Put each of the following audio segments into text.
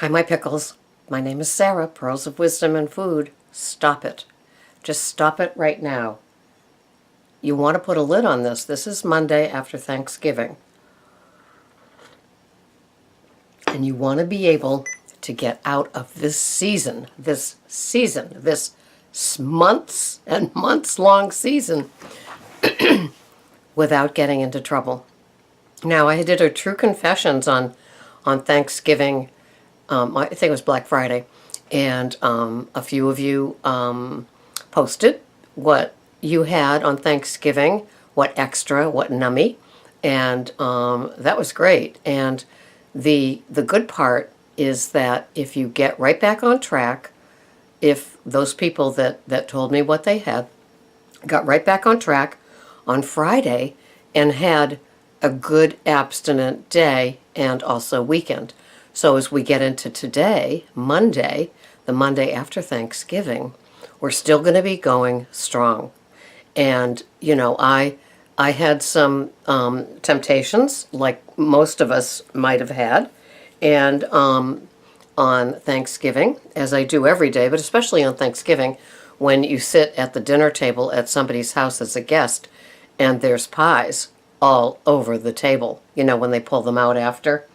Hi, my pickles. My name is Sarah, Pearls of Wisdom and Food. Stop it. Just stop it right now. You want to put a lid on this. This is Monday after Thanksgiving. And you want to be able to get out of this months and months long season without getting into trouble. Now, I did a True Confessions on Thanksgiving. I think it was Black Friday, and a few of you posted what you had on Thanksgiving, what extra, what nummy, and that was great. And the good part is that if you get right back on track, if those people that told me what they had got right back on track on Friday and had a good abstinent day and also weekend. So as we get into today, Monday, the Monday after Thanksgiving, we're still going to be going strong. And, you know, I had some temptations, like most of us might have had, and on Thanksgiving, as I do every day, but especially on Thanksgiving, when you sit at the dinner table at somebody's house as a guest, and there's pies all over the table, you know, when they pull them out after.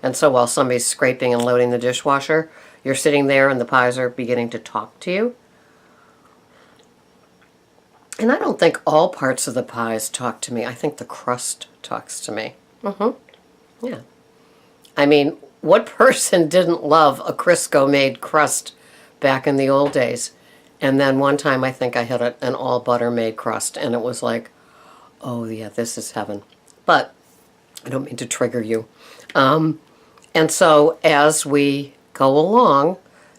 And so while somebody's scraping and loading the dishwasher, you're sitting there and the pies are beginning to talk to you. And I don't think all parts of the pies talk to me. I think the crust talks to me. Yeah. I mean, what person didn't love a Crisco-made crust back in the old days? And then one time I think I had an all-butter-made crust, and it was like, oh yeah, this is heaven. But I don't mean to trigger you. And so as we go along,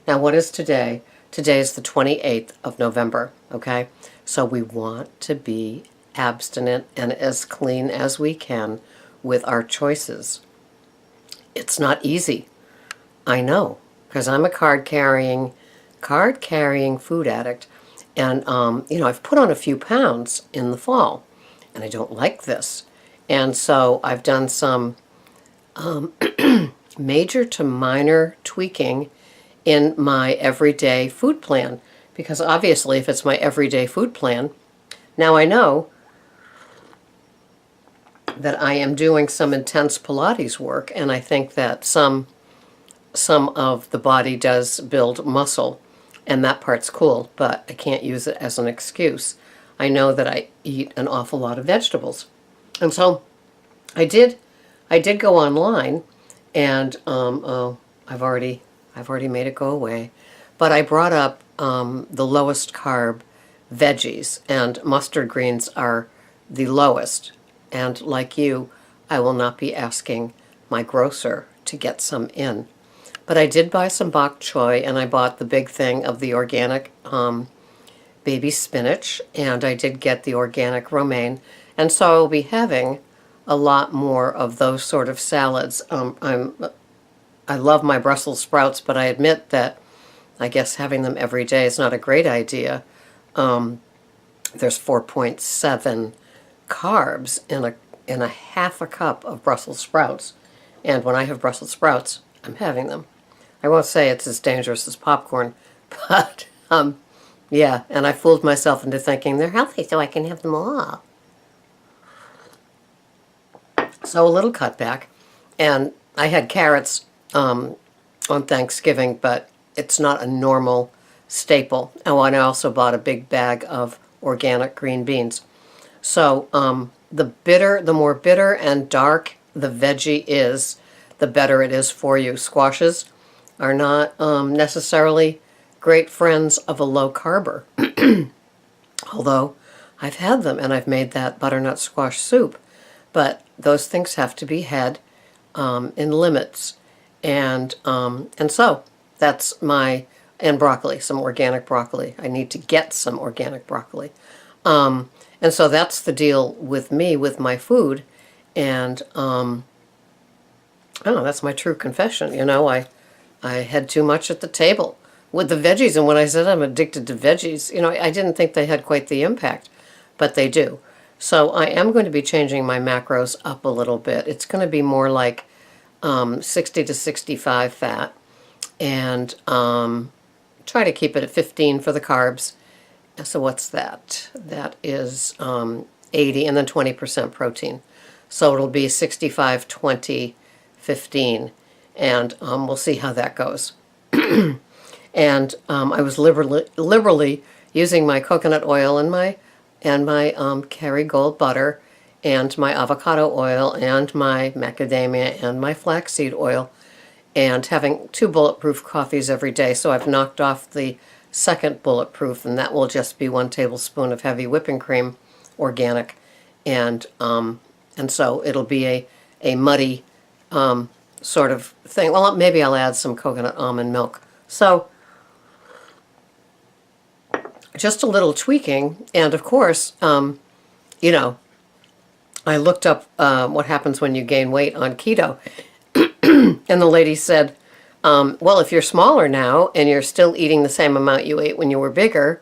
now what is today? Today is the 28th of November, okay? So we want to be abstinent and as clean as we can with our choices. It's not easy. I know, because I'm a card-carrying food addict. And, you know, I've put on a few pounds in the fall, and I don't like this. And so I've done some major to minor tweaking in my everyday food plan, because obviously if it's my everyday food plan, now I know that I am doing some intense Pilates work, and I think that some of the body does build muscle, and that part's cool, but I can't use it as an excuse. I know that I eat an awful lot of vegetables. And so I did go online, and I've already made it go away. But I brought up the lowest carb veggies, and mustard greens are the lowest. And like you, I will not be asking my grocer to get some in. But I did buy some bok choy, and I bought the big thing of the organic baby spinach, and I did get the organic romaine. And so I will be having a lot more of those sort of salads. I love my Brussels sprouts, but I admit that I guess having them every day is not a great idea. There's 4.7 carbs in a half a cup of Brussels sprouts. And when I have Brussels sprouts, I'm having them. I won't say it's as dangerous as popcorn, but yeah, and I fooled myself into thinking they're healthy so I can have them all. So a little cutback. And I had carrots on Thanksgiving, but it's not a normal staple. Oh, and I also bought a big bag of organic green beans. So the more bitter and dark the veggie is, the better it is for you. Squashes are not necessarily great friends of a low carber. Although I've had them, and I've made that butternut squash soup. But those things have to be had in limits. And so that's and broccoli, some organic broccoli. I need to get some organic broccoli. And so that's the deal with me, with my food. And, that's my true confession. You know, I had too much at the table with the veggies. And when I said I'm addicted to veggies, you know, I didn't think they had quite the impact, but they do. So I am going to be changing my macros up a little bit. It's going to be more like 60 to 65 fat and try to keep it at 15 for the carbs. So what's that? That is 80, and then 20% protein. So it'll be 65, 20, 15, and we'll see how that goes. And I was liberally using my coconut oil and my Kerrygold butter and my avocado oil and my macadamia and my flaxseed oil, and having 2 bulletproof coffees every day. So I've knocked off the second bulletproof, and that will just be 1 tablespoon of heavy whipping cream, organic, and so it'll be a muddy sort of thing. Well, maybe I'll add some coconut almond milk. So just a little tweaking, and of course, you know, I looked up what happens when you gain weight on keto, and the lady said, well, if you're smaller now and you're still eating the same amount you ate when you were bigger,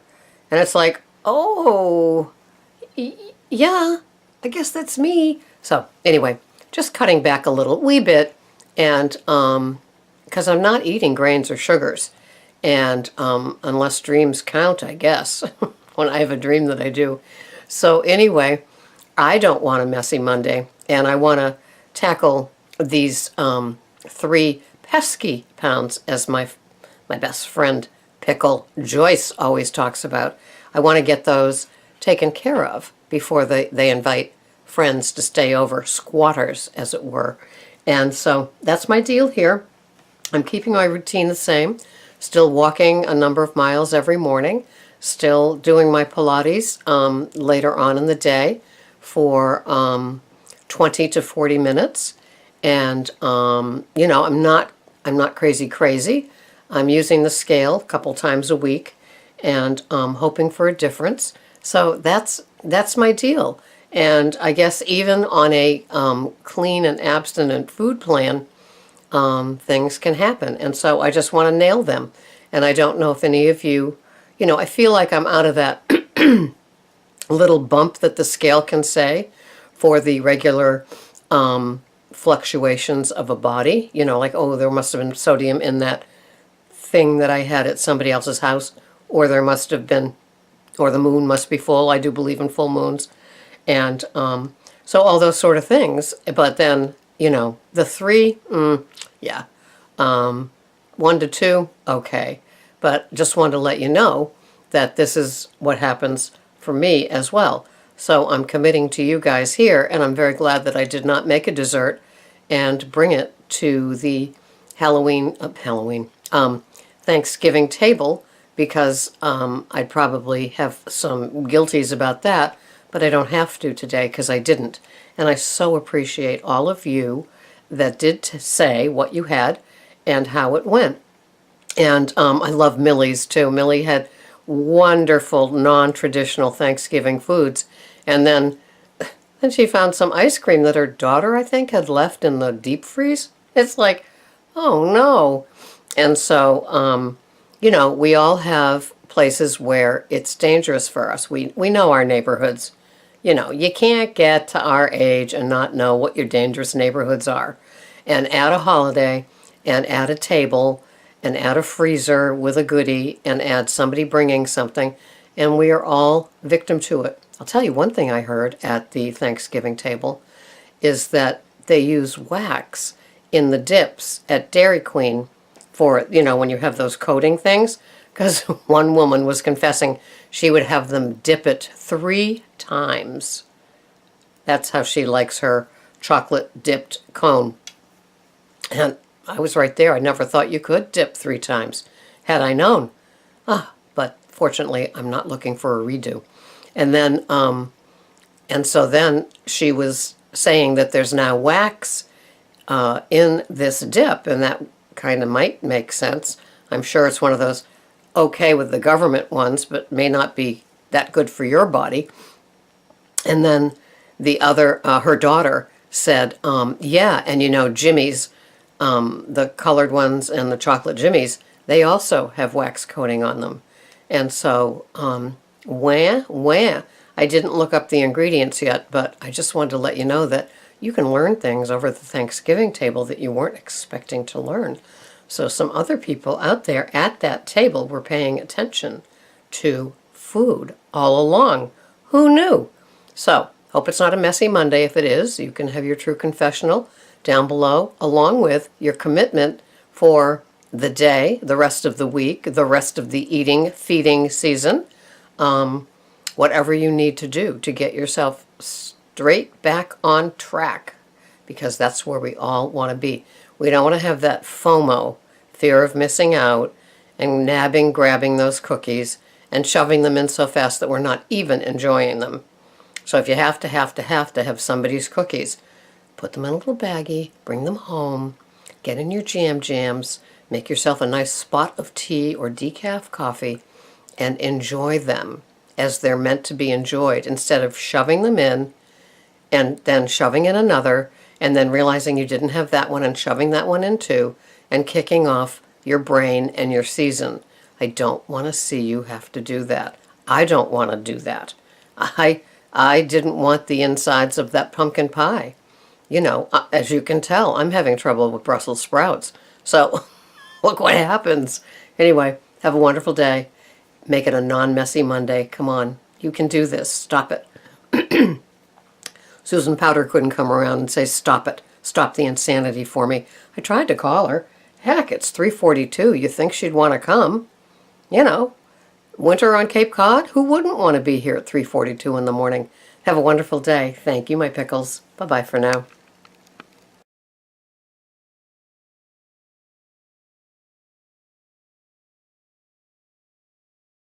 and it's like, oh, yeah, I guess that's me. So anyway, just cutting back a wee bit, and because I'm not eating grains or sugars, and unless dreams count, I guess, when I have a dream that I do. So anyway, I don't want a messy Monday, and I want to tackle these 3 pesky pounds, as my best friend Pickle Joyce always talks about. I want to get those taken care of before they invite friends to stay over, squatters, as it were. And so that's my deal here. I'm keeping my routine the same, still walking a number of miles every morning, still doing my Pilates later on in the day for 20 to 40 minutes. And, you know, I'm not crazy. I'm using the scale a couple times a week, and hoping for a difference. So that's my deal. And I guess even on a clean and abstinent food plan, things can happen. And so I just want to nail them. And I don't know if any of you, you know, I feel like I'm out of that little bump that the scale can say for the regular fluctuations of a body. You know, like, oh, there must have been sodium in that thing that I had at somebody else's house, or there must have been, or the moon must be full. I do believe in full moons. And so all those sort of things. But then, you know, the 3, yeah. 1 to 2, okay. But just wanted to let you know that this is what happens for me as well. So I'm committing to you guys here, and I'm very glad that I did not make a dessert and bring it to the Thanksgiving table, because I'd probably have some guilties about that, but I don't have to today because I didn't. And I so appreciate all of you that did say what you had and how it went. And I love Millie's too. Millie had wonderful non-traditional Thanksgiving foods. And then she found some ice cream that her daughter, I think, had left in the deep freeze. It's like, oh no. And so, you know, we all have places where it's dangerous for us. We know our neighborhoods. You know, you can't get to our age and not know what your dangerous neighborhoods are. And add a holiday, and add a table, and add a freezer with a goodie, and add somebody bringing something, and we are all victim to it. I'll tell you one thing I heard at the Thanksgiving table is that they use wax in the dips at Dairy Queen for, you know, when you have those coating things, because one woman was confessing she would have them dip it 3 times. That's how she likes her chocolate dipped cone. And I was right there. I never thought you could dip 3 times, had I known. But fortunately, I'm not looking for a redo. And then, and so then she was saying that there's now wax in this dip, and that kind of might make sense. I'm sure it's one of those okay with the government ones, but may not be that good for your body. And then the other, her daughter said, yeah, and you know, Jimmy's, the colored ones and the chocolate Jimmy's, they also have wax coating on them. And so, wah. I didn't look up the ingredients yet, but I just wanted to let you know that you can learn things over the Thanksgiving table that you weren't expecting to learn. So some other people out there at that table were paying attention to food all along. Who knew? So, hope it's not a messy Monday. If it is, you can have your true confessional down below, along with your commitment for the day, the rest of the week, the rest of the eating, feeding season, whatever you need to do to get yourself straight back on track, because that's where we all want to be. We don't want to have that FOMO, fear of missing out, and grabbing those cookies and shoving them in so fast that we're not even enjoying them. So if you have to have somebody's cookies, put them in a little baggie, bring them home, get in your jams, make yourself a nice spot of tea or decaf coffee, and enjoy them as they're meant to be enjoyed, instead of shoving them in and then shoving in another, and then realizing you didn't have that one and shoving that one in too, and kicking off your brain and your season. I don't want to see you have to do that. I don't want to do that. I didn't want the insides of that pumpkin pie. You know, as you can tell, I'm having trouble with Brussels sprouts. So look what happens. Anyway, have a wonderful day. Make it a non-messy Monday. Come on. You can do this. Stop it. Susan Powder couldn't come around and say, stop it. Stop the insanity for me. I tried to call her. Heck, it's 3:42. You think she'd want to come? You know, winter on Cape Cod? Who wouldn't want to be here at 3:42 in the morning? Have a wonderful day. Thank you, my pickles. Bye-bye for now.